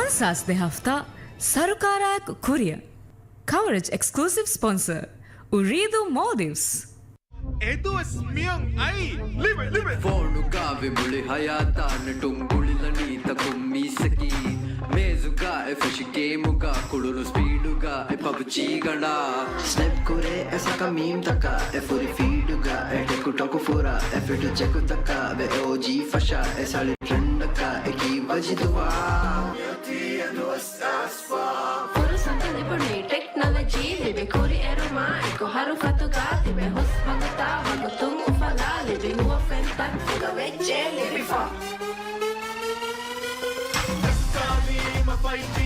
Fansas de hafta Sarukarak Korea. Coverage exclusive sponsor Uridu Maldives. Edu es miang ai live Fonu ka vibuli hayata netungulila nita kummisaki mezuga e fish game ga kululu speed ga e PUBG ganda snap kore esa ka meme taka e furi feed ga e TikTok fura e fit check taka ve OG fasha e sali trend ka e ki wajidwa yati and was asfa for something liberne technology live kore eroma eko haru fatuga tibe hos magata magutum ufala living wa fentak fuga veche live fa ma fight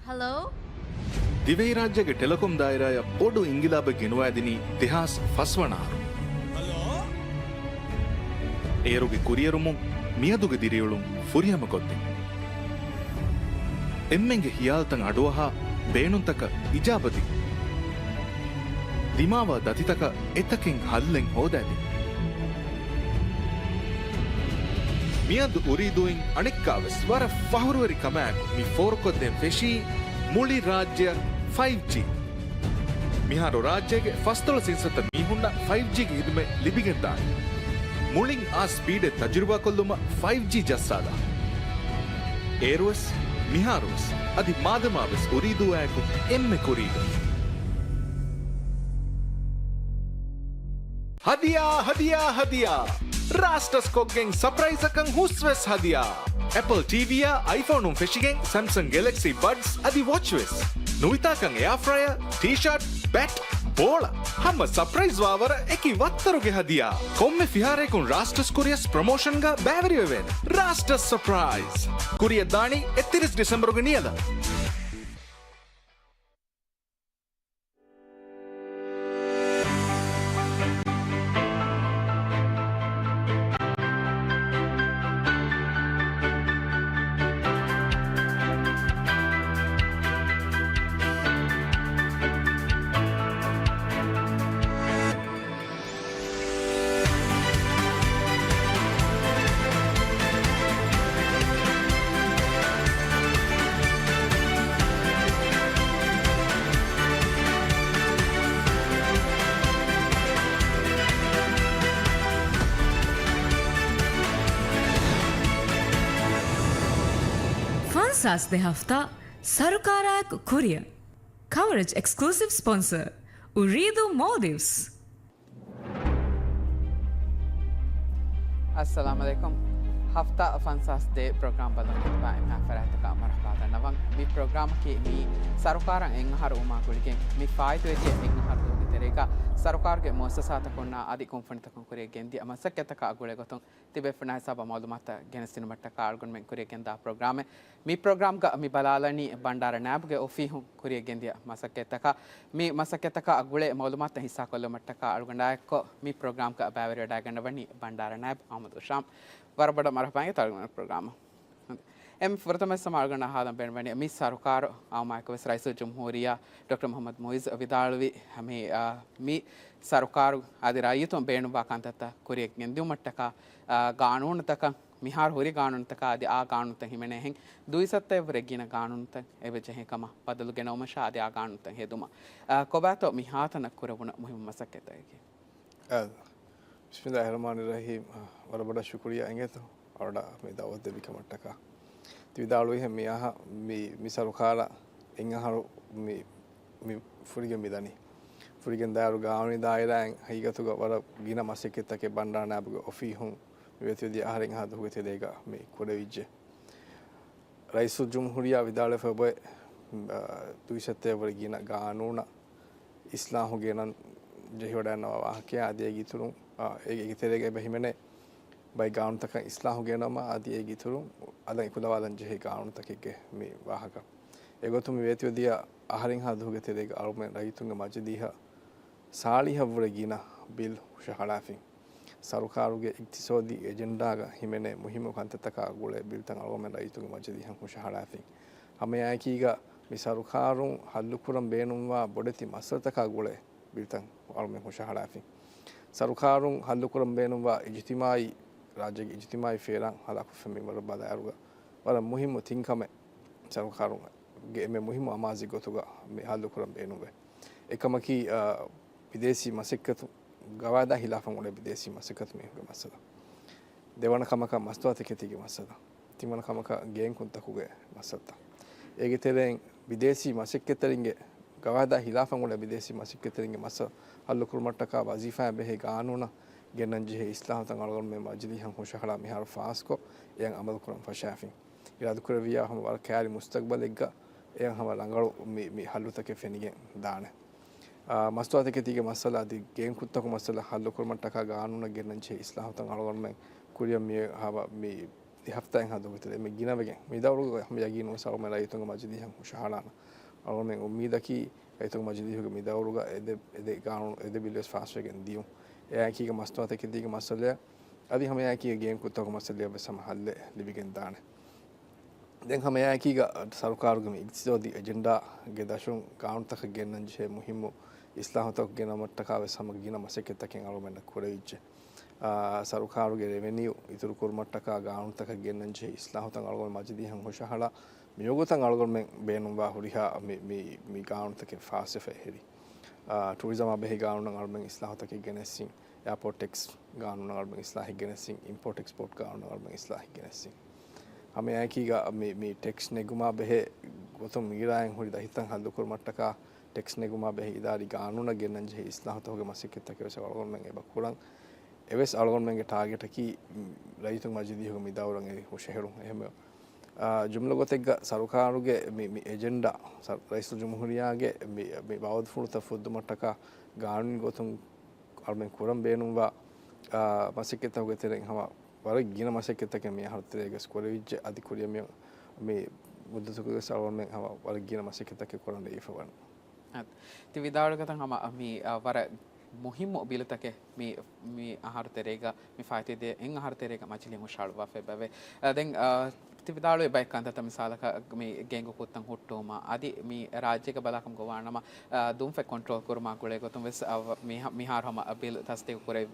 hello දිවයි රාජ්‍යගේ telecom දායරය පොඩු ඉංගිලාබ ගෙනුවාදිනී දෙහස් ෆස්වනාරු. ඒරුගේ කුරියරුමුම් මියදුගේ දිරියුළුම් ෆුරියම කොද්දි. එම්මෙන්ගේ හියාල්තන් අඩුවහා බේනුන්තක ඉජාපති. දිමාව දතිතක එතකින් හල්ලෙන් හෝදෑති. මියදු උරීදුවෙන් අනෙක්කාවස් වර ෆහුරුවරි කමෑන් මි ෆෝර්කොද්දෙන් ෆෙෂී මුලි රාජ්‍ය 5G මිහාරු රාජ්‍යගේ ෆස්තොල සින්සත මීහුන්න 5G ಗೆ ಹಿದುಮೆ ಲಿಬಿಗೆಂದಾಯಿ ಮುಳಿಂಗ್ ಆ ಸ್ಪೀಡ್ ತಜುರ್ಬಾ ಕೊಲ್ಲುಮ 5G ಜಸ್ಸಾದ ಏರ್ವಸ್ ಮಿಹಾರುಸ್ ಅದಿ ಮಾದಮಾವಸ್ ಉರಿದು ಆಯಕು ಎಮ್ಮೆ ಕುರಿದು ಹದಿಯಾ ರಾಸ್ಟಸ್ ಕೊಗ್ಗೆಂಗ್ surprise ಅಕಂಗ್ ಹುಸ್ವೆಸ್ ಹದಿಯಾ Apple TV ya iPhone fishing Samsung Galaxy Buds adi watchwes nuitakan air fryer t-shirt bat bola hamma surprise wawara eki wattaruge hadiya komme fihare kun Rastus Couriers promotion ga baveriwe wen Rastus surprise courier dani 31 December ge niyada Fansas de hafta Sarukarak Korea. Coverage exclusive sponsor Uridu Maldives. Assalamu alaikum. Hafta Fansas de program balon ba ina farata ka marhaba nawang mi program ki mi sarukaran enghar uma kuliken mi faidu je enghar do tereka sarukar ge muassasata konna adi konfani takon kure gendi amasaketa ka agule goton tibe fnai saba malumata genesinu matta ka algon men kure genda program mi program ga mi balalani bandara nab ge ofi hu kure gendi masaketa ka mi masaketa ka agule malumata hissa kollo matta ka algonda ko mi program ka baveri daganda wani bandara nab Ahmad Sham warabada marhabange talgon program em प्रथम समागण हादम बेनवनी मी सरकार आमायक rice जमहूरिया doctor Mohammad Moiz विदालवी हमें मी सरकार आदि रायतो बेणु बाकांत कुरिय गेंदु मट्टका कानून तक मिहार होरी कानून तक आदि आ कानून तक हिमेने हें दुईसत्ते वरेगिन कानून तक एवे जहे कमा बदल गे नौमश आदि आ कानून तक हेदुमा कोबातो मिहातन कुरवुन मुहिम मसक्केत है बिस्मिल्लाहिर्रहमानिर्रहीम और बड़ा शुक्रिया आएंगे तो और मैं दावत दे बिका मट्टका विदालवी है मियाँ मी सरुखारा इंगहारो मी फुरिगे मिदानी फुरिगे दारू गावनी दायरांग हिगा तो वाला गिना मासिक तक के बंडा ना बुगे ऑफी हूँ वेत्यो दिया हरिंग हाथ हुए थे देगा मी कोडे विजे रईस जमहूरिया विदाले फबे दुईसत्ते वर गिना गानूना इस्लाम हो गे नन जहिवड़ा ना वाह क्या आदि गीतुरु एक तेरे बहिमने by gaun taka islahu genama adi e githuru adan ikulawalan jehe gaun takike me wahaka egotum vetio dia aharin ha duge tedega arumen raitunga majdiha ಸಾಳಿಹವ್ವರೆಗಿನ ಬಿಲ್ ಹುಷಹಳಾಫಿನ್ ಸರುಕಾರುಗೆ ಇಕ್ತಿಸೋದಿ ಎಜೆಂಡಾಗ ಹಿಮೆನೆ ಮುಹಿಮು ಕಂತತಕ ಗುಳೆ ಬಿಲ್ತಂಗ ಅಳಗೋಮೆನ್ ರೈತುಗೆ ಮಜದಿ ಹಂ ಹುಷಹಳಾಫಿನ್ ಹಮೆಯಾಕೀಗ ಮಿ ಸರುಕಾರು ಹಲ್ಲುಕುರಂ ಬೇನುವಾ ಬೊಡೆತಿ ಮಸತಕ ಗುಳೆ ಬಿಲ್ತಂಗ ಅಳಗೋಮೆನ್ ಹುಷಹಳಾಫಿನ್ ಸರುಕಾರು ಹಲ್ಲುಕುರಂ ಬೇನುವಾ ಇಜ್ತಿಮಾಯಿ ರಾಜ್ಯಗೆ ಇಜ್ತಿಮಾಯಿ ಫೇರಾಂ ಹಲಾಕು ಫೆಮಿ ವರ ಬದಾರುಗ ವರ ಮುಹಿಮು ತಿಂಕಮೆ ಸರುಕಾರು ಗೆ ಎಮೆ ಮುಹಿಮು ಅಮಾಜಿ ಗೊತುಗ ಮಿ ಹಲ್ಲುಕುರಂ ಬೇನುವೆ එකමකි විදේශී මසික්කතු ගවාදා හිලාෆන් උඩ විදේශී මසික්කතු මේක මස්සද දෙවන කමක මස්තුවත කෙතිගේ මස්සද තිමන කමක ගේන් කුන්තකුගේ මස්සත්ත ඒගේ තෙරෙන් විදේශී මසික්කතරින්ගේ ගවාදා හිලාෆන් උඩ විදේශී මසික්කතරින්ගේ මස්ස හල්ලු කුරුමට්ටක වසීෆා බෙහෙ ගානුන ගෙනන් ජෙහ ඉස්ලාම් තන් අලගොන් මේ මජ්ලිහන් හුෂහලා මිහාර ෆාස්කෝ එයන් අමල් කුරම් ෆෂාෆින් ඉරාදු කරවියා හම වර කෑලි මුස්තක්බල් එක්ග එයන් හම ලංගලු මේ හල්ලුතක ෆෙනිගෙන් දානේ මස්තුවතකෙතිගේ මස්සලා අධි ගේන් කුත්තක මස්සලා හල්ලු කුරුමට්ටක ගානුන ගෙනන් ජෙහ ඉස්ලාම් තන් අලගොන් මේ කුරියම් මේ හව මේ දිහෆ්තෙන් හදු විතර මේ ගිනවගෙන් මේ දවරු හම යගිනු සරම රයිතුංග මජ්ලිහන් හුෂහලාන අලගොන් මේ උම්මීදකි රයිතුංග මජ්ලිහුගේ මේ දවරුග එද ගානුන එද බිල්වස් ෆාස්ට්ගෙන් දියු එයාකීගේ මස්තුවතකෙතිගේ මස්සලා අධි හම යකීගේ ගේන් කුත්තක මස්සලා බසම හල්ලේ ලිබිගෙන් දානේ දැන් හම යකීගේ සරකාරුගේ මේ ඉක්තිසෝදි එජෙන්ඩා ගේ දශුන් ගානුතක ගෙනන් ජෙහ මුහිම්මු ඉස්ලාහතක් ගෙන මට්ටකාව සමගින මසෙකෙතකෙන් අලුමෙන්න කුරෙයිච්ච සරුකාරුගේ රෙවෙනියු ඉතුරු කුරුමට්ටක ගානුතක ගෙන්නන් ජේ ඉස්ලාහතන් අලුගොල් මජදිහන් හොෂහලා මියෝගතන් අලුගොල් මෙන් බේනුවා හුරිහා මේ ගානුතක ෆාසෙෆ හෙරි ටූරිසම් අබෙහි ගානුන අලුමෙන් ඉස්ලාහතක ගෙනසින් එයාපෝට් ටැක්ස් ගානුන අලුමෙන් ඉස්ලාහි ගෙනසින් ඉම්පෝට් එක්ස්පෝට් ගානුන අලුමෙන් ඉස්ලාහි ගෙනසින් හම යකීගා මේ ටැක්ස් නෙගුමා බෙහෙ ගොතුම් මීරායන් හුරි දහිතන් හල්ලු කුරුමට්ටක ටෙක්ස් නෙගුමා බෙහි ඉදාරි ගානුන ගෙනන් ජෙහි ඉස්ලාහතෝගේ මසික්කෙතක වෙස අලගොන් මෙන් එබ කුලන් එවස් අලගොන් මෙන්ගේ ටාගට් කි රයිතුන් මජිදිහුගේ මිදවරන් ඒ හොෂහෙරුන් එහෙම ජුම්ල ගොතෙක් සරුකාරුගේ මේ එජෙන්ඩා රයිස් ජුම්හුරියාගේ මේ බෞද්ධ ෆුරුත ෆුද්දු මට්ටක ගානුන් ගොතුන් අල්මෙන් කුරම් බේනුවා මසික්කෙතෝගේ තෙරෙන් හම වර ගින මසික්කෙතක මේ හර්තරේගස් කොරවිජ් අධි කුරියම මේ බුද්ධතුකගේ සරවන් මෙන් හම වර ගින මසික්කෙතක කොරන් දෙයිෆවන් ති විදාවලකතන් හම මේ වර මුහිම් ඔබිලතක මේ ආහාර තෙරේග මේ ෆයිතේ එන් ආහාර තෙරේග මචලින් උෂාල්වා ෆෙබවේ දැන් ති විදාවලේ බයික් කන්තත මිසාලක මේ ගෙංගු කුත්තන් හොට්ටෝම আদি මේ රාජ්‍යක බලාකම් ගවානම දුම් ෆෙ කන්ට්‍රෝල් කරමා කුලේ ගොතුම් වෙස් මිහාර හම බිල් තස්තේ කුරේ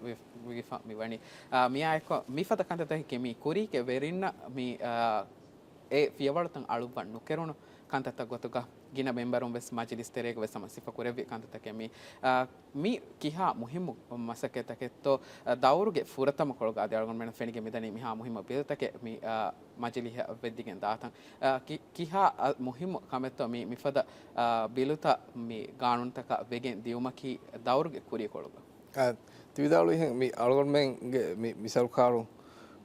විෆා මිවණි මියායක මිෆත කන්තත කෙමි කුරි කෙ වෙරින්න මේ ඒ ෆියවලතන් අලුබන් නුකරුණු කන්තත ගොතුක ගින මෙම්බරුන් වෙස් මජලිස් තෙරේක වෙස් සමසිෆ කුරේ කන්තත කෙමි මි කිහා මුහිම් මසකෙතකෙත්තෝ දවරුගේ ෆුරතම කොළග අදයල්ගොන් මෙන ෆෙනිගේ මෙතන මිහා මුහිම් බෙල්තක මි මජලිහ වෙද්දිගෙන් දාතන් කිහා මුහිම් කමෙත්තෝ මි මිෆද බිලුත මි ගානුන්තක වෙගෙන් දියුමකි දවරුගේ කුරිය කොළග තිවිදාලු මේ අලගොන් මෙන්ගේ මේ සරුකාරු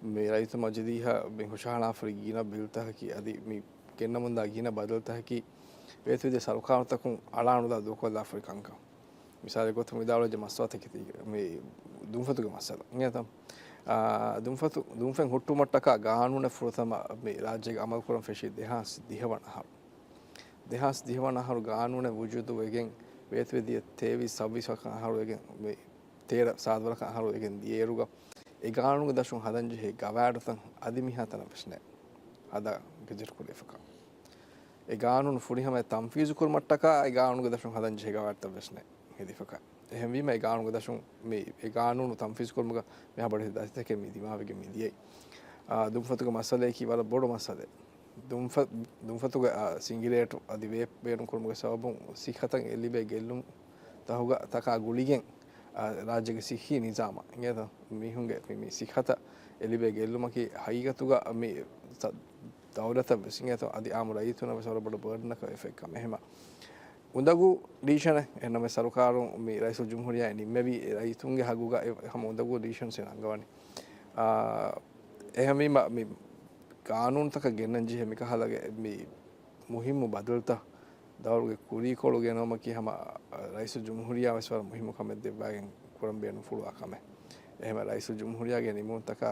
මේ රයිතු මජදිහ මේ හොෂහලා ෆරි ගින බිල්තහකි අදි මේ කෙන්න මුන්දා ගින බදල්තහකි වේතුවිද සරුකාරුතකුන් අලානුදා දුකොල්ලා ෆරිකංක මිසාලේ ගොත මිදාලෝජ මස්වාතකති මේ දුම්ෆතුගේ මස්සල නියතම් දුම්ෆෙන් හුට්ටු මට්ටක ගානුන ෆුරතම මේ රාජ්‍යක අමල් කරන ෆෙෂි දෙහස් දිහවනහරු ගානුන වුජුදු වෙගෙන් වේතුවිදිය තේවි සබ්විසක අහරු වෙගෙන් මේ තේර සාදවලක අහරු වෙගෙන් දියේරුග ඒ ගානුගේ දශුන් හදන් ජෙහි ගවෑඩතන් අදිමිහතන ප්‍රශ්නය අදා ගෙජර් කුලේෆක ඒ ගානුන් ෆුරිහම තම්ෆීසු කුර්මට්ටක ඒ ගානුගේ දශුන් හදන් ජෙහි ගවෑඩත ප්‍රශ්නය හෙදිෆක එහෙම වීම ඒ ගානුගේ දශුන් මේ ඒ ගානුන් තම්ෆීසු කුර්මක මෙහා බඩ දසිතකේ මේ දිමාවෙගේ මිදියයි දුම්ෆතුගේ මසලේ කි වල බොඩ මසලේ දුම්ෆතුගේ සිංගිලේට අදි වේ බේරුම් කුර්මගේ සවබුන් සිඛතන් එලිබේ ගෙල්ලුම් තහුග තකා ගුලිගෙන් රාජ්‍යක සිහි නිසාම ඉංගත මිහුන්ගේ මේ සිඛත එලිබේ ගෙල්ලුමකි හයිගතුග මේ දවලත විසිංගත අදි ආම රයිතුන වසවල බඩ බර්ඩනක එෆෙක්ක මෙහෙම උඳගු ඩීෂන එනම සරුකාරුන් මේ රයිසුල් ජුම්හුරියා නිම්මෙවි රයිතුන්ගේ හගුග හැම උඳගු ඩීෂන් සෙන් අංගවනි එහෙම මේ කානූන් තක ගෙන්නන් ජෙහෙ මික හලගේ මේ මුහිම්මු බදල්තා දවරුගේ කුරී කොළු ගෙනවම කිහම රයිසුල් ජුම්හුරියා වසවල මුහිම්මු කමෙත් දෙබ්බාගෙන් කුරම් බේනු ෆුලුවා කම එහෙම රයිසුල් ජුම්හුරියාගේ නිමුන් තක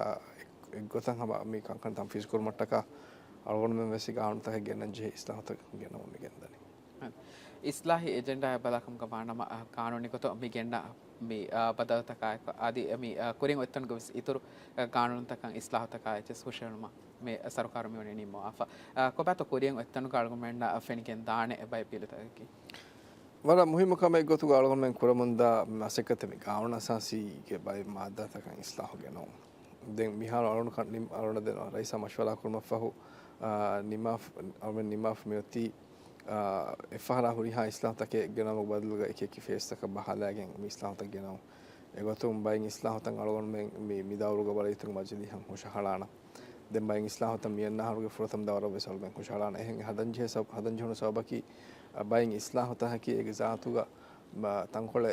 එක්ගොතන් හම මේ කංකන් තම්ෆීස් කුර්මට්ටක අලගොන් මෙන් වෙසි ගානුන් තක ගෙන්නන් ජෙහෙ ඉස්ලාහත ගෙනවම ගෙන්දනි ಇಸ್ಲಾಹಿ ಎಜೆಂಡಾ ಬಲಕಂಕ ಬಾಣಮ ಕಾನೂನಿಗತ ಮಿಗೆಂಡ ಮಿ ಬದಲತಕಾಯ ಆದಿ ಮಿ ಕುರಿಂ ಒತ್ತನ್ಗ ಇತರು ಕಾನೂನು ತಕಂ ಇಸ್ಲಾಹ ತಕಾಯ ಚೆ ಸುಶಲ್ಮ ಮೆ ಸರ್ಕಾರ ಮಿ ನಿಮ್ಮೋ ಅಫ ಕೊಬಾತ ಕುರಿಂ ಒತ್ತನ್ಗ ಅಳ್ಗಮೆಂಡ ಫೆನಿಕೆನ್ ದಾಣೆ ಬೈ ಪಿಲತಕಿ වර මුහිමකම ගොතු ගාලගොන්ෙන් කුරමුන්ද මසකතම ගාවන සාසීගේ බයි මාධතකන් ඉස්ලාහ ගෙනවා දෙ මිහාර අරුණු කන්නිම් අරුණ දෙනවා රයිස මශ්වලා කුරුම ෆහු නිමා් මෙයොති එෆහලා හුරිහා ඉස්ලාහතකේ ගෙනම බදලුග එකකි ෆේස්තක බහලාගෙන් ඉස්ලාහතක් ගෙනවා එගොතුම් බයින් ඉස්ලාහතන් අලගොන්ෙන් මේ මිදවරුග බලයිතුරු මජදිහම් හුෂහලාන දෙම් බයින් ඉස්ලාහත මියන්නහරුගේ ෆුරතම් දවර වෙසල්බෙන් හුෂහලාන එහෙන් හදන්ජුණු සබකි බයින් ඉස්ලාහතහකි ඒ ජාතුග තංකොල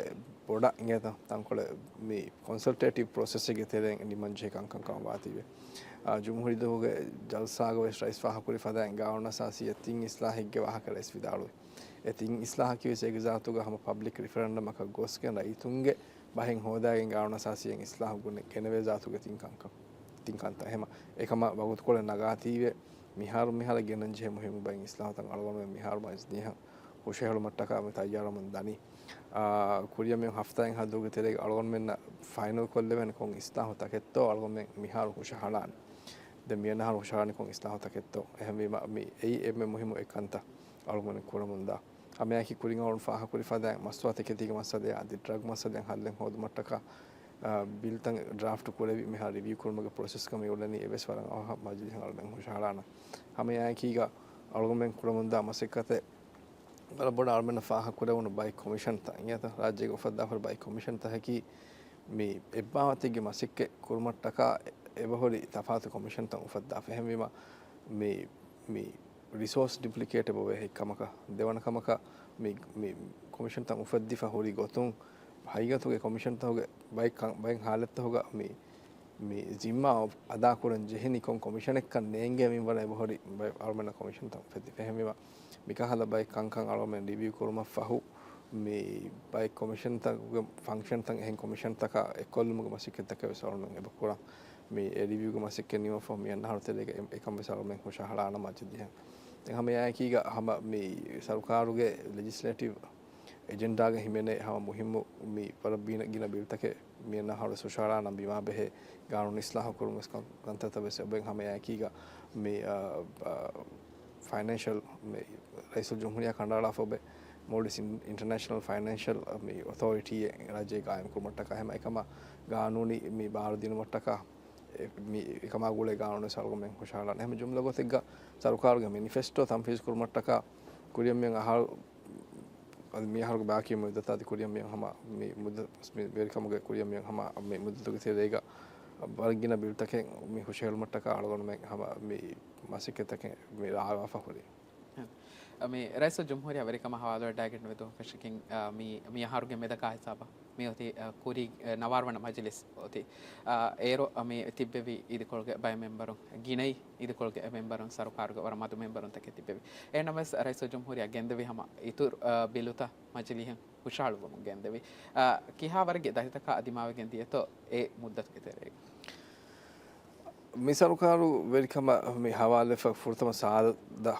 බොඩ ඉගත තංකොල මේ කොන්සල්ටේටිව් ප්‍රොසෙස් එකේ තෙරෙන් නිමංජේ කංකම් වාතිවේ ජුම්හුරිදෝගේ ජල්සාගෝ ස්ට්‍රයිස් ෆහකුරි ෆදා ගාවන සාසිය තින් ඉස්ලාහික්ගේ වහකලස් විදාලුයි එතින් ඉස්ලාහකිවස් ඒ ජාතුග හම පබ්ලික් රිෆරන්ඩම් එකක් ගොස් කියන රයිතුන්ගේ බහින් හොදාගෙන් ගාවන සාසියෙන් ඉස්ලාහ ගුණ කෙනවේ ජාතුගේ තින්කන්ත එහෙම ඒකම වගුත් කොල නගාතීවේ මිහාරු මිහාර ගෙනන්ජේ මුහිමු බයින් ඉස්ලාහතන් අලගොන මිහාරු මස්නිහ හුෂේහලු මට්ටකම තයාරමන් දනි කුරියමෙන් හෆ්තාෙන් හදුගේ තෙරේ අලගොන් මෙන්න ෆයිනල් කොල්ලෙවෙන කොන් ඉස්ලාහ තකෙත්තෝ අලගොන් මෙන් මිහාරු හුෂහලාන දෙමියන හාරු හුෂහලාන කොන් ඉස්ලාහ තකෙත්තෝ එහෙම මේ එයි මුහිමු එකන්ත අලගොන කුරමුන්දා අමයාකි කුරින් අවුන් ෆාහ කුරි ෆදා මස්වාත කෙතික මස්සදේ අදි ඩ්‍රග් මස්සදෙන් හල්ලෙන් හොද මට්ටක බිල්තන් ඩ්‍රාෆ්ට් කුලෙවි මෙහා රිවිව් කුරුමගේ ප්‍රොසෙස් කම යොලනි එවස් වරන් අහ මජිදි හල්ලෙන් හුෂහලාන අමයාකිග අලගොන් මෙන් කුරමුන්දා මසෙකතේ බොඩ අල්මන ෆාහ කුරවුණු බයි කොමිෂන් ත ඉයත රාජ්‍යක උපද්දාහර බයි කොමිෂන් තහකි මේ එබ්බාවතිගේ මසික්කේ කුරුමට්ටක එබහොරි තෆාතු කොමිෂන් තන් උපද්දා ෆෙහෙමීම මේ රිසෝස් ඩිප්ලිකේටබල් වේ එකමක දෙවන කමක මේ කොමිෂන් තන් උපද්දි ෆහොරි ගොතුන් හයිගතුගේ කොමිෂන් තහගේ බයි හාලත් තහග මේ ජිම්මා අදා කුරන් ජෙහෙනි කොමිෂන් එක්ක නේංගේ මින් වල එබහොරි බයි අල්මන කොමිෂන් තන් උපද්දි ෆෙහෙමීම මිකහල බයි කංකං අලෝමෙන් රිවිව් කුරුම ෆහු මේ බයි කොමිෂන් තක ෆන්ක්ෂන් තන් එහෙන් කොමිෂන් තක එකොල්මුග මසික තක වෙසල්මෙන් එබ කුරන් මේ රිවිව් ග මසික නියම ෆොම් යන හරතලේක එකම වෙසල්මෙන් හොෂහලාන මජදිහ දැන් හැම යකීග හැම මේ සරකාරුගේ ලෙජිස්ලේටිව් එජෙන්ඩාගේ හිමනේ හැම මුහිම්මු මේ පරබීන ගින බිල් තක මියන හර සොෂාලාන බිමා බෙහෙ ගානුන් ඉස්ලාහ කුරුමස් කන්තත වෙස බෙන් හැම යකීග මේ ෆයිනෑන්ෂල් මේ රයිසුල් ජුම්හුරියා කණ්ඩාලා ෆොබේ මොල්ඩිස් ඉන්ටර්නැෂනල් ෆයිනෑන්ෂල් මේ ඔතොරිටි රාජ්‍ය කායම් කුමට්ටක හැම එකම ගානුනි මේ බාර දින මට්ටක මේ එකම ගුලේ ගානුනේ සල්ගොමෙන් හොෂාලාන හැම ජුම්ලා ගොතෙග්ග සරුකාරුගේ මැනිෆෙස්ටෝ තම්ෆීස් කුමට්ටක කුරියම්ෙන් අහල් මිහාරුගේ බාකිය මුදතාති කුරියම්ෙන් හැම මේ මුද මේ වෙල්කමුගේ කුරියම්ෙන් හැම මේ මුදතුගේ තේරේග වර්ගින බිල්තකෙන් මේ හොෂේල් මට්ටක අලගොනමෙන් හැම මේ මසිකතකෙන් මේ ආවා ෆහොරි මේ රයිස ජම්හූරිය ඇමරිකම හවාලෝ ඩැගෙන් වෙතු ෆෂකින් මේ හරුගේ මෙදකා හිසාබ මේ ඔති කුරි නවාරවන මජලිස් ඔති ඒරෝ මේ තිබ්බෙවි ඉදිකොල්ගේ බය මෙම්බරුන් ගිනයි ඉදිකොල්ගේ මෙම්බරුන් සරකාරුගේ වර මතු මෙම්බරුන් තක තිබ්බෙවි එනමස් රයිස ජම්හූරිය ගෙන්දෙවි හැම ඉතුරු බිලුත මජලිහෙන් හුෂාලුවම ගෙන්දෙවි කිහා වර්ගේ දහිතක අදිමාවගෙන් දියතෝ ඒ මුද්දත් කෙතරේ මිසරුකාරු වෙරිකම මේ හවාල ෆුර්තම සාද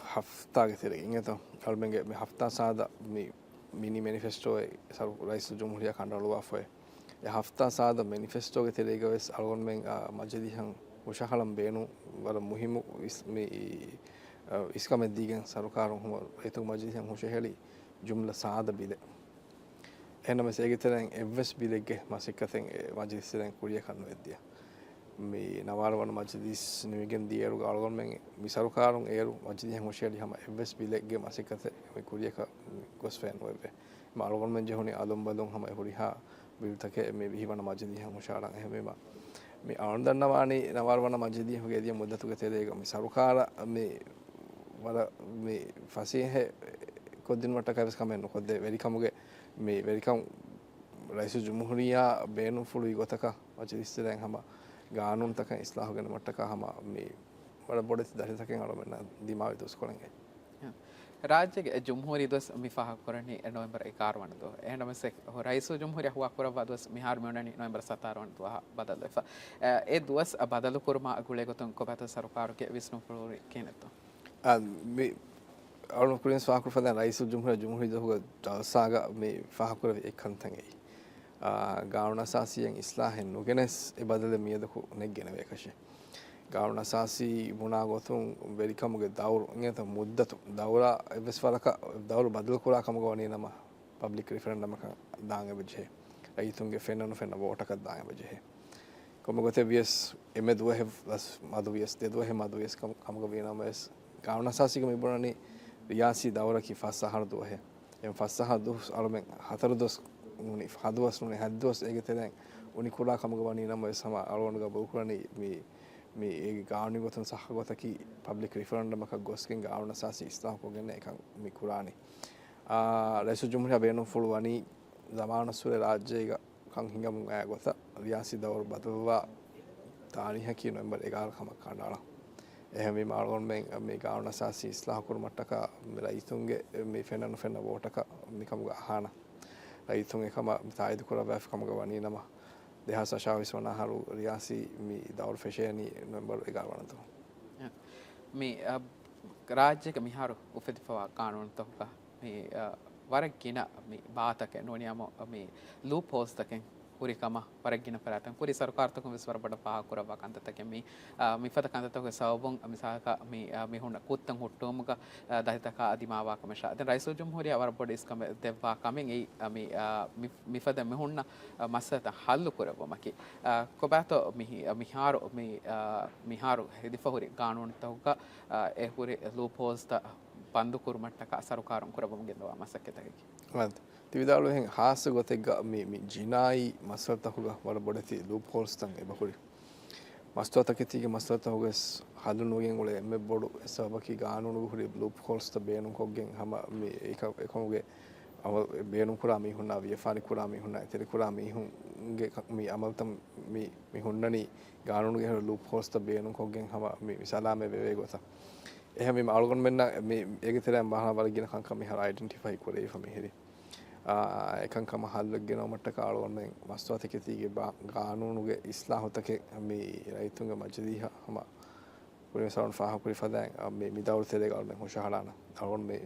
හෆ්තාගේ තෙරේ ඉංගත අල්මෙන්ගේ මේ හෆ්තා සාද මේ මිනි මැනිෆෙස්ටෝ සරු රයිස් ජුම්හුරියා කණ්ඩායම ෆොය ඒ හෆ්තා සාද මැනිෆෙස්ටෝගේ තෙරේ ගවස් අල්ගොන් මෙන් මජදිහන් උෂහලම් බේනු වල මුහිමු මේ ඉස්කම දීගෙන් සරුකාරුන් හම ඒතු මජදිහන් උෂහෙලි ජුම්ලා සාද බිද එනම සේගේ තරෙන් එවස් බිදෙගේ මාසිකතෙන් මජදිස්ෙන් කුරිය කන්න වෙද්දියා මේ නවාරවන මජදිස් නිවිගෙන් දියරු ගාලගොන් මෙන් මිසරුකාරුන් ඒරු මජදිහන් හොෂෙලි හැම එවස් බිලෙගේ මාසිකතේ මේ කුරියක ගොස් ෆෑන් වෙබේ මාලගොන් මෙන් ජෙහුනි අලොම් බලොන් හැම හොරිහා බිල්තකේ මේ විහිවන මජදිහන් හොෂාලන් එහෙම මේ ආනන්දන්නවානි නවාරවන මජදිහගේ දිය මුද්දතුගේ තේරේක මිසරුකාර මේ වල මේ ෆසීහ කොද්දින් මටකවස් කමෙන් කොද්දේ වෙරිකමුගේ මේ වෙරිකම් රයිසු ජුම්හුරියා බේනු ෆුලුයි ගොතක මජදිස් දැන් හැම ගානුන් තක ඉස්ලාහ ගැන මට්ටක හැම මේ වල බොඩස් දහිතකෙන් අලමන දිමාවි දොස් කොලංගේ රාජ්‍යගේ ජුම්හූරි දොස් මිෆාහ කරන්නේ නොවැම්බර් 11 වනදෝ එහෙනමස රයිසු ජුම්හූරියා හුවා කරවා දොස් මිහාර මෙවණනි නොවැම්බර් 17 වනදෝ බදල් එෆ ඒ දොස් බදල් කුරුමා ගුලේ ගොතන් කොබත සරකාරුගේ විස්නු පුරෝරි කෙනතෝ මේ අරුණ කුරියන් සාකුර ෆදන් රයිසුල් ජුම්හුරිය දහුග ජල්සාග මේ ෆාහකුර එක්කන්තගේ ගාවන අසාසියෙන් ඉස්ලාහෙන් නුගෙනස් ඒ බදල මියදකු නෙක්ගෙන වේකශේ ගාවන අසාසී මුණාගොතුන් වෙරිකමුගේ දවුරු ඉංගත මුද්දතු දවුරා එවස් වලක දවුරු බදල කුරා කමග වනේ නම පබ්ලික් රිෆරන්ඩමක දාංග බජේ රයිතුන්ගේ ෆෙන්නනු ෆෙන්න වෝටකත් දාංග බජේ කොමගොතේ වියස් එමෙ දුව හෙවස් මදු වියස් දෙදුව හෙ මදු වියස් කමග වේනමස් ගාවන අසාසික මිබුණනි රියාසි දවරකි ෆස්සහර දුව හෙ එම් ෆස්සහර දුව අලුමෙන් හතර දොස් උනි හදවස් නුනේ හදවස් ඒකේ දැන් උනි කුරා කමග වනේ නම සම අලවණග බෝකුරණි මේ ඒ ගාවනි ගොතන් සහගතකි පබ්ලික් රිෆරන්ඩමක ගොස්කින් ගාවන අසාසි ඉස්ලාම් කොගෙන එකක් මේ කුරානේ රයිසුල් ජුම්හුරියා බේනු ෆුළුවනි zamaanasure රාජ්‍යයක කන් හිඟමු ඈ ගොත රියාසි දවර බදල්වා තාරිහ කි නොවැම්බර් 11 කම කණ්ඩාලා එහෙම මේ මාල්ගොන් මේ ගාවන අසාසි ඉස්ලාම් කුරුමට්ටක රයිතුන්ගේ මේ ෆෙන්න වෝටක මිකමුග අහන රයිතුන් එකම තායිද කුරා වැෆ් කමග වනි නම දෙහස ශාවිස්වන හරු රියාසි මේ දවල් ෆෙෂේනි නොවැම්බර් 11 වනතු මේ රාජ්‍යක මිහාරු උපදිපවා කානුන් තොක්ක මේ වරගින මේ බාතක නොනියම මේ ලූප් හෝල්ස් තකෙන් පුරිකම වරගින පරතන් පුරි සරකාර්තකම විස්වර බඩ පහ කරව කන්තතක මේ මිෆත කන්තතක සවබොන් මිසාක මේ හොන්න කුත්තන් හොට්ටෝමක දහිතක අදිමාවාකම ෂා දැන් රයිසුල් ජම්හූරිය අවර බොඩ ඉස්කම දෙවා කමෙන් ඒ මේ මිෆද මෙහොන්න මස්සත හල්ලු කරවමකි කොබාතෝ මිහාරු මේ මිහාරු හෙදිෆහුරි කානූන් තහුක ඒ පුරි ලූප් හෝල්ස් ත පන්දු කුරුමට්ටක සරකාරම් කරවම ගෙනවා මසකෙතකි මත් තිවිදාලු hen haas gotegga mi jinai maswata huga wala bodati loop holes tan e bakuri maswata ketige maswata hugas halunugen ule me bodu esabaki gaanunu huri loop holes ta beenun koggen hama mi ekomuge amal beenun kura mi hunna wiefani kura mi hunna eteri kura mi hunge mi amaltam mi hunnani gaanunu ge loop holes ta beenun koggen hama mi salame beve gota එහෙම මේ අලගොන් මෙන්න මේ ඒකේ තරම් බහන වලගෙන කංකම මෙහර identify කරේ ෆම මෙහෙරි එකංකම හල්ලගෙන මට්ටක අලගොන් මේ මස්වාතකේ තීගේ ගානූනුගේ ඉස්ලාහතකේ මේ රයිතුන්ගේ මජදීහ හම පුරේ සරන් ෆාහ පුරි ෆදාන් මේ මිදවල් තෙලේ ගල් මේ හොෂහලාන අලගොන් මේ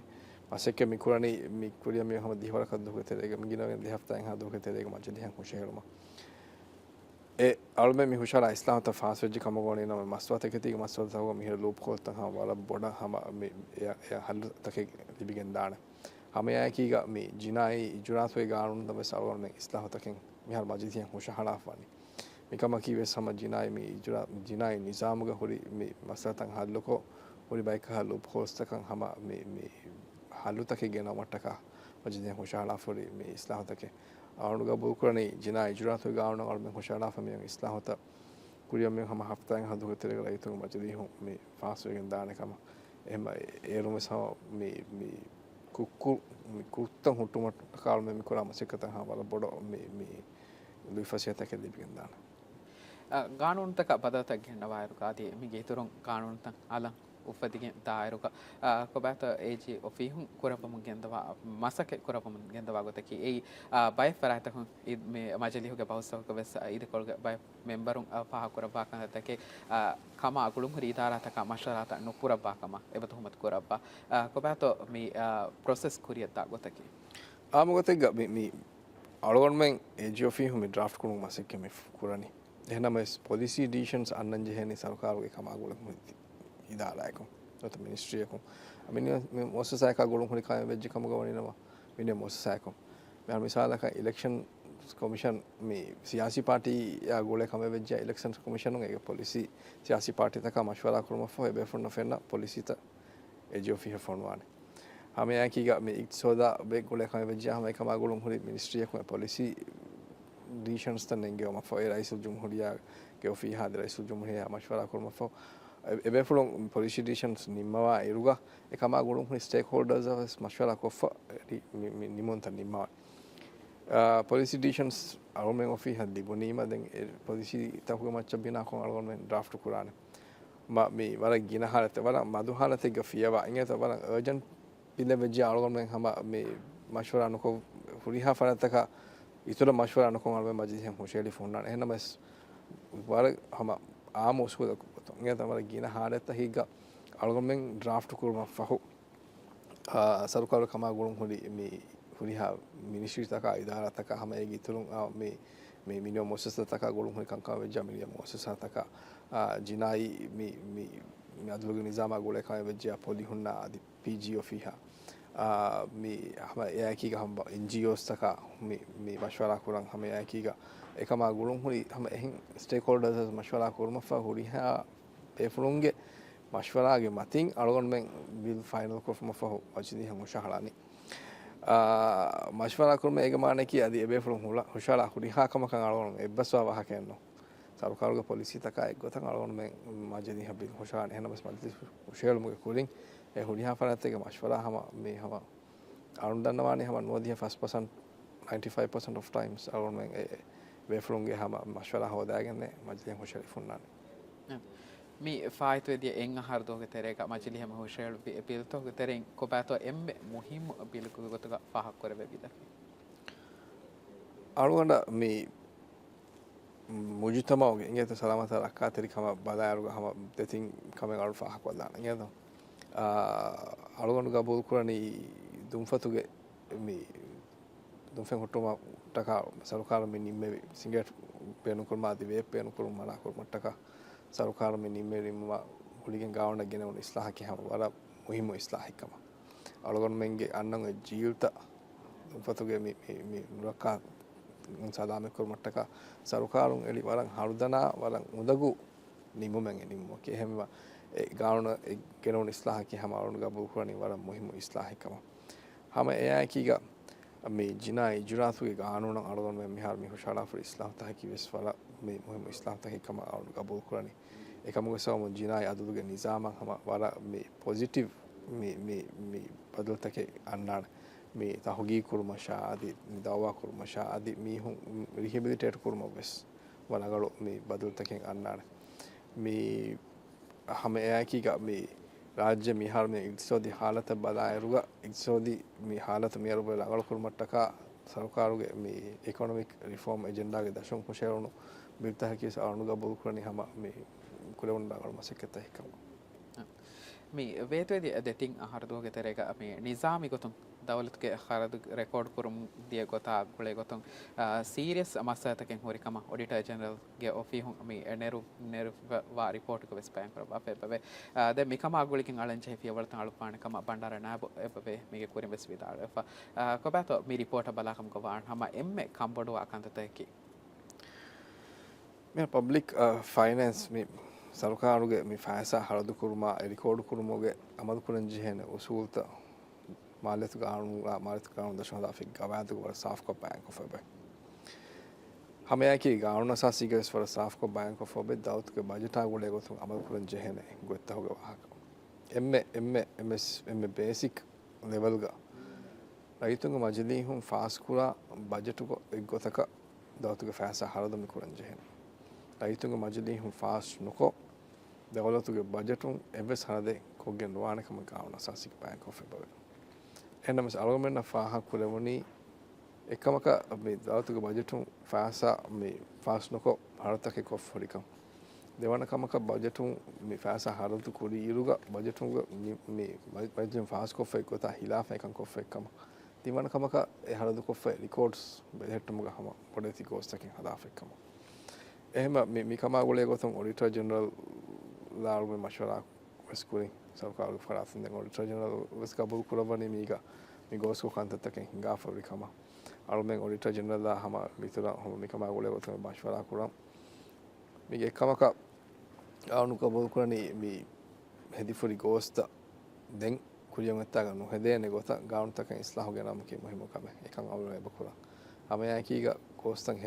මාසෙක මිකුරණි මිකුරිය මේ හම දිහවල කද්දුක තෙලේ මිගිනවෙන් දෙහප්තෙන් හදුක තෙලේ මජදීහ හොෂහෙලම ඒ අල්මේ මි හුෂාලා ඉස්ලාමත ෆාස් වෙජ් කමගෝනේ නම මස්වාතක තික මස්වාත තව මිහෙර ලූප් කොල්ත හම වල බොඩ හම මේ ය හල් තකේ ලිබිගෙන් දාන හම යා කීග මේ ජිනායි ඉජුරාත් වේ ගානුන් තව සල්වන් මේ ඉස්ලාමතකෙන් මිහර මජිදියන් හුෂාලා ෆානි මිකම කීවේ සම ජිනායි මේ ඉජුරා ජිනායි නිසාමුග හොරි මේ මස්වාතන් හල්ලකෝ හොරි බයික හල් ලූප් කොස්තකන් හම මේ හලු තකේ ගෙන මට්ටක මජිදියන් හුෂාලා ෆොරි මේ ඉස්ලාමතකේ ආනුග බුකුරණි ජිනා ඉජුරාත් ගාවන අල්ම හොෂාලා ෆමියන් ඉස්ලාහත කුරියම් මේ හම හෆ්තෙන් හදුක තෙරේ ලයිතු මජදී හො මේ ෆාස් වෙගෙන් දානකම එහෙම ඒරුම සම මේ කුක්කු කුත්තම් හුටුමට කාල් මේ කුරාම සිකත හවල බොඩ මේ ලුයිෆසියතක දෙපින් දාන ගානුන්තක පදතක් ගෙන්න වයරු කාදී මේ ගේතුරුන් ගානුන්තන් අලං උපදිගෙන් දායරුක කොබත ඒජි ඔෆිහුන් කුරපම ගෙන්දවා මසක කුරපම ගෙන්දවා ගොතකි ඒ බය ෆරාතකුන් මේ මජලිහුගේ බවස්සක වෙස් ඉද කොල්ග බය මෙම්බරුන් පහ කුරපා කන්තකේ කම අගුළුම් රීතාරතක මෂරාත නුපුරබ්බාකම එබතුමත් කුරබ්බා කොබත මේ ප්‍රොසෙස් කුරියතා ගොතකි ආමගතෙක් මේ අලගොන් මෙන් ඒජි ඔෆිහුන් මේ ඩ්‍රාෆ්ට් කුණු මසක මේ කුරණි එහෙනම් පොලිසි ඩිසිෂන්ස් අන්නන් ජෙහෙනි සරකාරුගේ කම අගුළුම් ඉදාලායකම් ඔත මිනිස්ට්‍රියකම් අමිනිය මොසසයක ගොළුම් හරි කාය වෙජ් කම ගවනිනවා මිනිය මොසසයකම් මේ මිසාලක ඉලෙක්ෂන් කොමිෂන් මේ සියාසි පාටි යා ගොලේ කම වෙජ් ඉලෙක්ෂන් කොමිෂන් එක පොලිසි සියාසි පාටි තක මෂවරා කරම ෆෝ එබේ ෆොන්න ෆෙන්න පොලිසිත එජෝ ෆිහ ෆොන්වානේ හම යා කීග මේ ඉක්සෝදා බේ ගොලේ කම වෙජ් හම එකම ගොළුම් හරි මිනිස්ට්‍රියකම පොලිසි ඩිෂන්ස් තනෙන්ගේ ම ෆෝ ඒ රයිසුල් ජුම්හුරියා ගේ ෆී හාද රයිසුල් ජුම්හුරියා මෂවරා කරම ෆෝ එබෙෆුලොන් පොලිසි ඩිෂන්ස් නිම්මවා එරුගා එකම ගොළුම් හරි ස්ටේක් හෝල්ඩර්ස් අවස් මෂවරා කොෆ නිමොන්ත නිම්මවා පොලිසි ඩිෂන්ස් අරුමෙන් ඔෆී හද්දි බොනීම දැන් පොලිසි තහුග මච්ච බිනා කොන් අරුමෙන් ඩ්‍රාෆ්ට් කුරානේ මේ වර ගින හලත වර මදු හලත ග ෆියවා ඉංගත වර අර්ජන්ට් පිළවෙජ අරුමෙන් හම මේ මෂවරා නකො හුරිහා ෆරතක ඉතර මෂවරා නකොන් අරුමෙන් මජිදෙන් හොෂේලි ෆොන්නා එහෙනම වර හම ආමෝස්කෝ ඉංගත වර ගින හලත හිග අරුමෙන් ඩ්‍රාෆ්ට් කුරම ෆහු සරුකාරු කමා ගුළුම් හොඩි මේ හුරිහා මිනිස්ට්‍රී තක ඉදාරා තක හැම ඒගි තුරුන් මේ මිනිෝ මොසස් තක ගුළුම් හොඩි කංකා වෙජ්ජා මිනිය මොසස් තක ජිනායි මේ අදුලගේ නිසාම ගුලේ කම වෙජ්ජා පොලි හුන්නා අදි PGO ෆිහා මේ හැම ඒකීග හම් NGOs තක මේ මශවරා කුරන් හැම ඒකීග එකම ගුළුම් හොඩි හැම එහින් ස්ටේක් හෝල්ඩර්ස් මශවරා කුරුමෆා හුරිහා පේෆුලුන්ගේ මශ්වරාගේ මතින් අලගොන් මෙන් බිල් ෆයිනල් කොෆම ෆහ වචිදී හමු ශහලානි මශ්වරා කුරුම ඒගමානේ කී අදී එබේෆුලුන් හුලා හුෂාලා හුරිහා කමකන් අලගොන් එබ්බස්වා වහ කියනෝ සරුකාරුගේ පොලිසි තකා එක්ගොතන් අලගොන් මෙන් මාජදී හබිල් හුෂාලානි එනමස් මල්ති හුෂේලුමුගේ කුලින් ඒ හුරිහා ෆරත් එක මශ්වරා හම මේ හම අරුන් දන්නවානේ හම නොදිය ෆස්ට් පර්සන් 95% of times අලගොන් මෙන් එබේෆුලුන්ගේ හම මශ්වරා හොදාගන්නේ මාජදී හුෂාලි ෆුන්නානේ mi faito dia enga hardo ke tereka majili hema hoshel pilto ke tereng ko pato emme muhim pilku gotuga pahak korebe bida අරුගඩ මේ මුජිතමවගේ ඉගෙත සලාමත රක්කා තෙරිකම බදාරුග හම දෙතින් කමෙන් අරු පහක් වදාන ඉගෙත අරුගඩු ගබුල් කුරණි දුම්ෆතුගේ මේ දුම්ෆෙන් හොට්ටුම ටකා සරුකාර මෙ නිම්මෙ සිංගට් පේනු කුර්මා දිවේ පේනු කුරුම මලා කුරුම ටකා සරුකාර මෙ නිම්මෙ රිම්ම හුලිගෙන් ගාවන්න ගෙනවන ඉස්ලාහ කිහම වර මුහිම ඉස්ලාහිකම අරුගඩු මෙන්ගේ අන්නං ජීවිත දුම්ෆතුගේ මේ මුරක්කා සදාම කුරුමට්ටක සරුකාරුන් එලි වරන් හරුදනා වරන් උදගු නිමුමෙන් නිම්මෝ කෙහෙම ගාවන ගෙනවන ඉස්ලාහ කිහම අරුන් ගබුල් කුරණි වර මුහිම ඉස්ලාහිකම හැම එයා කීග මේ ජිනා ඉජුරාතුගේ ගානුන අරුන් මෙ මිහාර මිහු ශාලා ෆර් ඉස්ලාම් තහකි වෙස් වල මේ මුහිම ඉස්ලාම් තහකම අරුන් ගබුල් කුරණි එකමුගේ සවම ජිනා අදුදුගේ නිසාම හැම වර මේ පොසිටිව් මේ බදල්තකේ අන්නාන මේ තහගී කුරුමෂා ආදී දවවා කුරුමෂා ආදී මීහුන් රිහෙබිලිටේට් කුරුමවස් වලගල මේ බදල්තකෙන් අන්නාන මේ හැම එයාකීග මේ රාජ්‍ය මිහාර මේ ඉක්සෝදි حالت බලායරුග ඉක්සෝදි මේ حالت මියරුබ ලගල කුරුමට්ටක සරකාරුගේ මේ ඉකොනොමික් රිෆෝම් එජෙන්ඩාගේ දශම කුෂේරුණු බිල්තහකීස් අනුග බොල් කුරණි හැම මේ කුලවුන් ඩගල මසකත හිකම මේ වේතවේදී දෙතින් අහරදුවගේ තරේක මේ නිසාමි ගොතුන් දවලත්ගේ හරදු රෙකෝඩ් කරුම් දිය ගොතා ගුලේ ගොතුන් සීරියස් අමස්සතකෙන් හොරිකම ඔඩිටර් ජෙනරල්ගේ ඔෆිහුන් මේ නෙරු වා රිපෝට් එක වෙස්පෑන් කර අපේ පෙවේ දැන් මිකම අගුලිකින් අලංචේ පියවලතන් අලුපානකම බණ්ඩාර නාබ එපේ මේක කුරින් වෙස් විදාල කොබතෝ මේ රිපෝට් බලාකම් කවාන් හැම එම්මේ කම්බඩු අකන්තතකි මේ පබ්ලික් ෆයිනෑන්ස් මේ සරකාරුගේ මේ ෆෑසා හරදු කුරුමා රිකෝඩ් කුරුමෝගේ අමල් කුරන් ජීහෙන උසූල්ත මාලත් ගානු දශමදා ෆික් ගවාදු වර සාෆ්කෝ බැංක් ඔෆ් එබේ හමයාකි ගානු සාසිගස් වර සාෆ්කෝ බැංක් ඔෆ් එබේ දවත්ගේ බජට් ආගුලේ ගොතු අමල් කුරන් ජීහෙන ගොත්තහුගේ වහක එම්මේ බේසික් ලෙවල් ගා රයිතුංග මජලී හුම් ෆාස් කුරා බජට් ගොතක දවත්ගේ ෆෑසා හරදු මි කුරන් ජීහෙන රයිතුංග මජලී හුම් ෆාස් නොකෝ දවලතුගේ බජටුන් එවස් හරදේ කොගෙන් වානකම ගානු සාසික බැංක් ඔෆ් එබේ එන්නම අලගමෙන්න ෆාහක් කුලවුණි එකමක මේ දවතුගේ බජටුන් ෆාසා මේ ෆාස් නොකෝ හරතකේ කොෆ් හොරිකම් දෙවන කමක බජටුන් මේ ෆාසා හරතු කුඩි ඉරුග බජටුන් මේ බජටුන් ෆාස් කොෆ් එක ගොතා හිලාෆ එකන් කොෆ් එකම දිවන කමක ඒ හරතු කොෆ් රිකෝඩ්ස් බෙහෙට්ටමුග හැම පොඩති කෝස්තකින් හදාෆ එකම එහෙම මේ කමා ගොලේ ගොතම් ඔඩිටර් ජෙනරල් ලාරුමේ මෂවරා වස්කුරින් සරකාරු ෆරාසින් දැන් ඔඩිටර් ජෙනරල් වස් කබුල් කුරවන්නේ මීග මේ ගෝස්කෝ කන්තතකෙන් හිඟා ෆරිකම අරුමෙන් ඔඩිටර් ජෙනරල් ලා හැම විතර හැම මේකම ගොලේ ගොතම මෂවරා කුරම් මේක එකමක ආනු කබුල් කුරණි මේ හෙදිෆරි ගෝස්ත දැන් කුරියන් අත්තා ගන්න හෙදේනේ ගොත ගාउन තකෙන් ඉස්ලාහ ගනම කි මොහිම කම එකන් අවුල බකුරා හැම යකීග ගෝස්තන්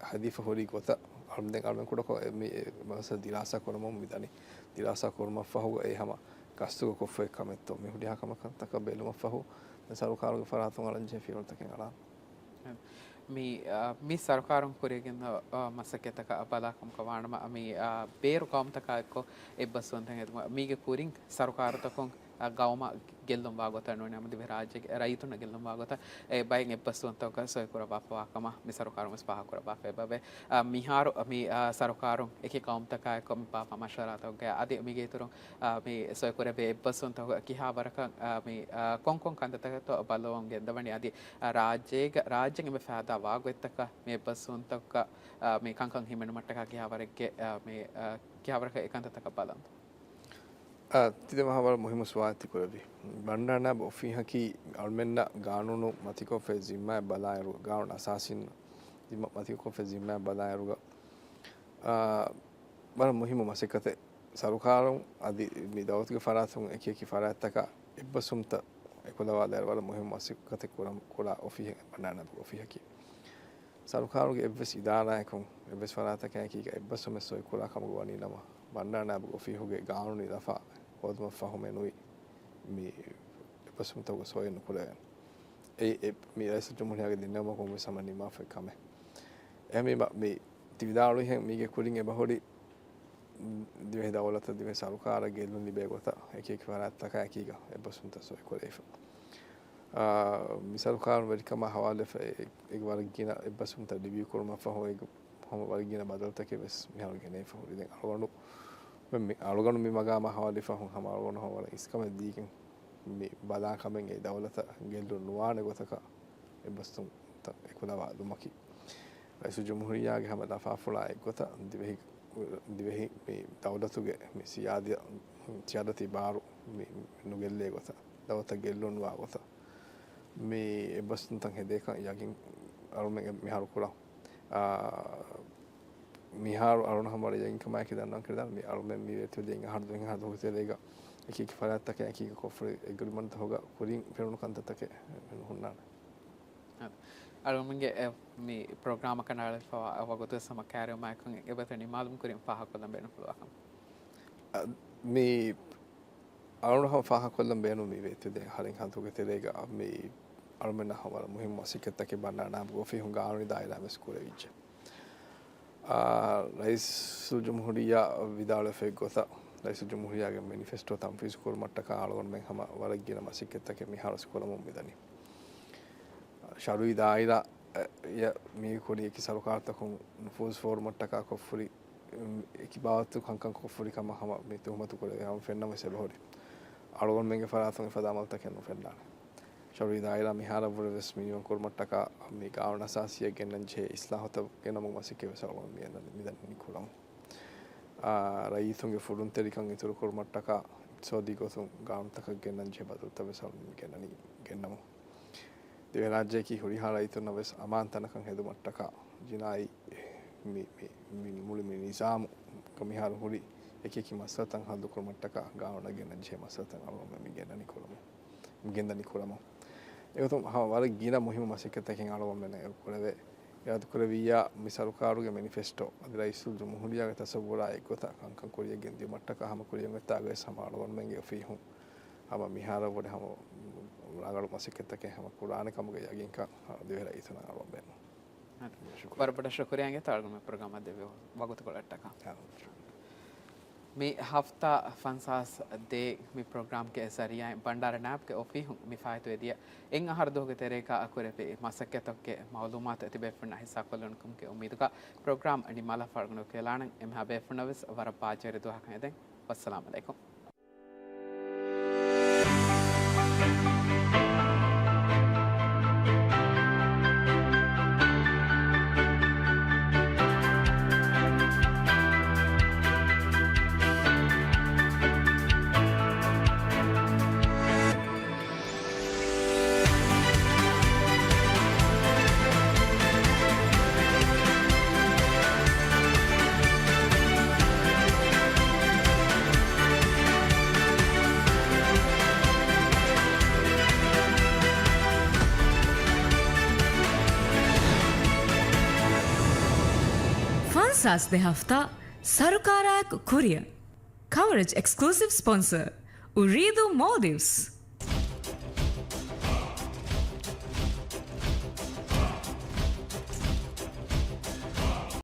හෙදිෆ හොරි ගොත අරුමෙන් අරුමෙන් කුඩක මේ මස දිලාසා කරමු විතනි දිලාසා කරම ෆහුග ඒ හැම කස්තුක කොෆ එකමෙත්තෝ මේ හුඩියා කම කන්තක බෙලුම ෆහු සරුකාරුගේ ෆරාතුන් අලංජේ ෆියල්තකෙන් අලා මේ සරකාරුන් කුරේගෙන් මසකෙතක බලාකම් කවානම මේ බේරු කම්තක එක්ක එබ්බස්වන්තන් එතුමා මීගේ කුරින් සරකාරතකොන් ගවම ගෙල්ලම් වාගොත නොනේ අමදි රාජ්‍ය රයිතුන ගෙල්ලම් වාගොත ඒ බයෙන් එප්පස්තුන්තක සොය කර බාපවාකම මි සරකාරම ස්පහ කර බාපේ බබේ මිහාරු මි සරකාරු එකේ කවුම්තකය කොම් පාප මශරාතෝගේ අදි මිගේ තුරු මේ සොය කර බේ එප්පස්තුන්තක කිහා වරක මේ කොන්කොන් කන්දතක බලවන්ගේ දවණි අදි රාජ්‍යයෙන් මේ ෆාදා වාගොත්තක මේ එප්පස්තුන්තක මේ කංකං හිමෙන මට්ටක කිහා වරකේ මේ කිහා වරක ඒකාන්තතක බලන් තිද මහවර මුහිම ස්වාති කරවි බණ්ඩාන ඔෆිහකි අල්මෙන්න ගානුණු මතිකොෆේ ಜಿಮ್ಮಾ බලායරු ගානුණ අසාසින් මතිකොෆේ ಜಿಮ್ಮಾ බලායරුග බර මුහිම මසිකත සරුකාරුන් අදි මේ දවතික ෆරාතුන් එකකි ෆරාත්තක ඉබ්බසුම්ත එකොලවාදර වල මුහිම මසිකත කුරම් කොලා ඔෆිහ බණ්ඩාන ඔෆිහකි සරුකාරුගේ එබ්බස් ඉදාරායකුන් එබ්බස් ෆරාත්තක එකක ඉබ්බසුම සොයි කොලා කමුගවනි නම බණ්ඩාන ඔෆිහුගේ ගානුනි දෆා කොදම ෆහමෙනුයි මේ එපසුම්තව සොයන කුලයන් ඒ මේ රයිස් ජමුහරියාගේ දිනම කොම සමනි මාෆ කම එමෙ මේ තිවිදාලු එහෙන් මේගේ කුලින් එබහොඩි දිවේ දවලත දිවේ සරුකාර ගෙල්ලුන් ලිබේ ගොත එක එක වරත්තක එකීක එපසුම්ත සොය කුලේෆ මිසරුකාර වෙරිකම හවාලෙ එක වරගින එපසුම්ත ඩිබිය කුරුම ෆහෝ එක හම වරගින බදල්තක වෙස් මිහල්ගෙන ෆහොඩි දැන් අලවණු අලගනු මේ මගාම හවලි ෆහුන් හම අලගනු හවල ඉස්කම දීකින් මේ බලා කමෙන් ඒ දවලත ගෙල්ලු නුවාන ගොතක එබස්තුම් එකුලවා දුමකි රයිසු ජමුහරියාගේ හැම දෆාෆුලා එක්ගොත දිවෙහි මේ දවලතුගේ මේ සියාදති බාරු මේ නුගෙල්ලේ ගොත දවත ගෙල්ලු නුවා ගොත මේ එබස්තුම් තන් හෙදේක යකින් අරුමෙන් මිහාරු කුලා මිහාරු අරුණ හමර යකින් කමයි දන්නම් කියලා මේ අරුමෙන් මේ වෙතු දෙන් අහන දෙන් අහන හොතේලේක එකක ෆරාත්තක එකක කොෆරි එග්‍රීමන්ට් හොග කුලින් පෙරුණු කන්තතක හොන්නාන අරුමගේ මේ ප්‍රෝග්‍රෑම් කනාල අවගත සමකාරය මයකන් එබතනි මාලුම් කරින් පහ කොල්ලම් බේන පුළුවන් මේ අරුණ හම පහ කොල්ලම් බේනු මේ වෙතු දෙන් හරින් හන්තුගේ තෙලේක මේ අරුමෙන් හමර මුහිම් වසිකතක බන්නානාම් ගොෆි හුඟ ආරුනි දායලා මෙස්කුරේ විච්ච රයිසු ජමුහරියා විදාල ෆෙග්ගොත රයිසු ජමුහරියාගේ මැනිෆෙස්ටෝ තම් ෆිසිකල් මට්ටක ආලගොන් මෙන් හම වරගින මසිකෙත්තක මිහාරස් කොලමුම් මිදනි ශරුයි දායිලා ය මේ කොඩි කි සරුකාර්තකුන් නුෆූස් ෆෝර් මට්ටක කොෆුරි කි බාවතු කංකං කොෆුරි කම හම මේ තුමතු කොලේ හම ෆෙන්නම සෙබහොරි ආලගොන් මෙන්ගේ ෆරාතුන් ෆදාමල් තකෙන් ෆෙන්නාන ශරුයි දායිලා මිහාර වරස් මිනියන් කොල් මට්ටක මේ ගාවන අසාසිය ගෙන්නන් ජේ ඉස්ලාහත ගෙනම මසිකේ වසලොන් මිදන් නිකුලම් රයිතුන්ගේ ෆුරුන් තෙරිකන් ඉතුරු කොල් මට්ටක සෝදි ගොතුන් ගාම්තක ගෙන්නන් ජේ බදුත වසලොන් ගෙනනි ගෙන්නමු දෙවන රාජ්‍යකි හුරිහාලා ඉතුරු නවස් අමාන්තනකන් හෙදු මට්ටක ජිනායි මේ මුළු මේ නිසාම කමිහාර හුරි එකකි මසතන් හදු කොල් මට්ටක ගාවන ගෙන්නන් ජේ මසතන් අලොම මි ගෙනනි කොලමු ගෙන්දනි කොලමු ඒකතුම් වර ගින මුහිම මසිකතකින් අලවම් වෙන කොලවේ යාද කරවියා මිසරුකාරුගේ මැනිෆෙස්ටෝ අදලා ඉස්සුල් ජමුහරියාගේ තසවුරා එක්ගොත කංකං කොරිය ගෙන්දිය මට්ටක හම කොරිය මෙත්තාගේ සමාලවන් මෙන්ගේ ෆීහුම් හම මිහාර වඩ හම රාගලු මසිකතකේ හම කුරාන කමගේ යකින් ක දෙවලා ඉතන අලවම් වෙන බරපඩ ශුක්‍රියාගේ තාල්ගම ප්‍රෝග්‍රෑම් දෙවියෝ වගත කොලට්ටක මේ हफ्ता फंसास दे मी प्रोग्राम के जरिए भंडार नैप के ओफी मी फायतो दिया इंग हर दो के तेरे का अकुरे पे मसके तक के मालूमात तिबे फना हिस्सा कोलनकम के उम्मीद का प्रोग्राम अनिमाला फरगनो के लान एम हबे फनवस वर पाचरे दुआ कहते अस्सलाम वालेकुम Fansas de hafta Sarukarak Korea. Coverage exclusive sponsor Uridu Maldives.